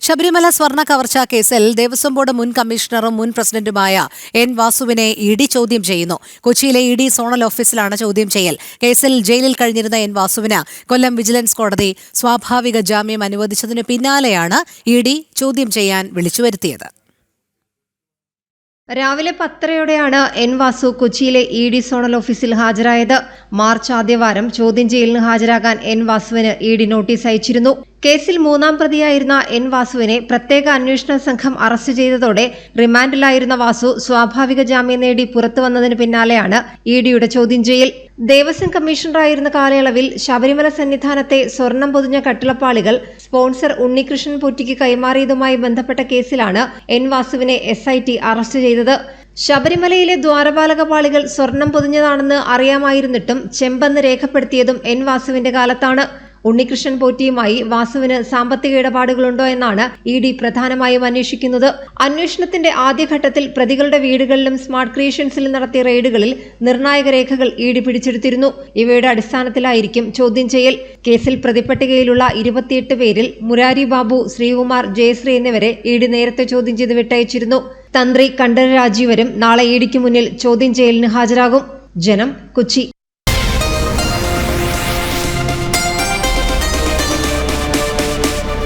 ശബരിമല സ്വർണ്ണ കവർച്ചാ കേസിൽ ദേവസ്വം ബോർഡ് മുൻ കമ്മീഷണറും മുൻ പ്രസിഡന്റുമായ എൻ വാസുവിനെ ഇഡി ചോദ്യം ചെയ്യുന്നു. കൊച്ചിയിലെ ഇഡി സോണൽ ഓഫീസിലാണ് ചോദ്യം ചെയ്യൽ. കേസിൽ ജയിലിൽ കഴിഞ്ഞിരുന്ന എൻ വാസുവിന് കൊല്ലം വിജിലൻസ് കോടതി സ്വാഭാവിക ജാമ്യം അനുവദിച്ചതിനു പിന്നാലെയാണ് ഇഡി ചോദ്യം ചെയ്യാൻ വിളിച്ചുവരുത്തിയത്. രാവിലെ 10:30യോടെയാണ് എൻ വാസു കൊച്ചിയിലെ ഇഡി സോണൽ ഓഫീസിൽ ഹാജരായത്. മാർച്ച് ആദ്യവാരം ചോദ്യം ചെയ്യലിന് ഹാജരാകാൻ എൻ വാസുവിന് ഇഡി നോട്ടീസ് അയച്ചിരുന്നു. കേസിൽ 3ാം പ്രതിയായിരുന്ന എൻ വാസുവിനെ പ്രത്യേക അന്വേഷണ സംഘം അറസ്റ്റ് ചെയ്തതോടെ റിമാൻഡിലായിരുന്ന വാസു സ്വാഭാവിക ജാമ്യം നേടി പുറത്തുവന്നതിന് പിന്നാലെയാണ് ഇഡിയുടെ ചോദ്യം ചെയ്യൽ. ദേവസ്വം കമ്മീഷണറായിരുന്ന കാലയളവിൽ ശബരിമല സന്നിധാനത്തെ സ്വർണം പൊതിഞ്ഞ കട്ടിളപ്പാളികൾ സ്പോൺസർ ഉണ്ണികൃഷ്ണൻ പൊറ്റിക്ക് കൈമാറിയതുമായി ബന്ധപ്പെട്ട കേസിലാണ് എൻ വാസുവിനെ SIT അറസ്റ്റ് ചെയ്തത്. ശബരിമലയിലെ ദ്വാരപാലക പാളികൾ സ്വർണം പൊതിഞ്ഞതാണെന്ന് അറിയാമായിരുന്നിട്ടും ചെമ്പെന്ന് രേഖപ്പെടുത്തിയതും എൻ വാസുവിന്റെ കാലത്താണ്. ഉണ്ണികൃഷ്ണൻ പോറ്റിയുമായി വാസുവിന് സാമ്പത്തിക ഇടപാടുകളുണ്ടോ എന്നാണ് ഇഡി പ്രധാനമായും അന്വേഷിക്കുന്നത്. അന്വേഷണത്തിന്റെ ആദ്യഘട്ടത്തിൽ പ്രതികളുടെ വീടുകളിലും സ്മാർട്ട് ക്രിയേഷൻസിലും നടത്തിയ റെയ്ഡുകളിൽ നിർണായക രേഖകൾ ഇഡി പിടിച്ചെടുത്തിരുന്നു. ഇവയുടെ അടിസ്ഥാനത്തിലായിരിക്കും ചോദ്യം ചെയ്യൽ. കേസിൽ പ്രതിപട്ടികയിലുള്ള 28 പേരിൽ മുരാരി ബാബു, ശ്രീകുമാർ, ജയശ്രീ എന്നിവരെ ഇഡി നേരത്തെ ചോദ്യം ചെയ്ത് വിട്ടയച്ചിരുന്നു. തന്ത്രി കണ്ഠരര് രാജീവരും നാളെ ഇഡിക്ക് മുന്നിൽ ചോദ്യം ചെയ്യലിന് ഹാജരാകും. ജനം, കൊച്ചി.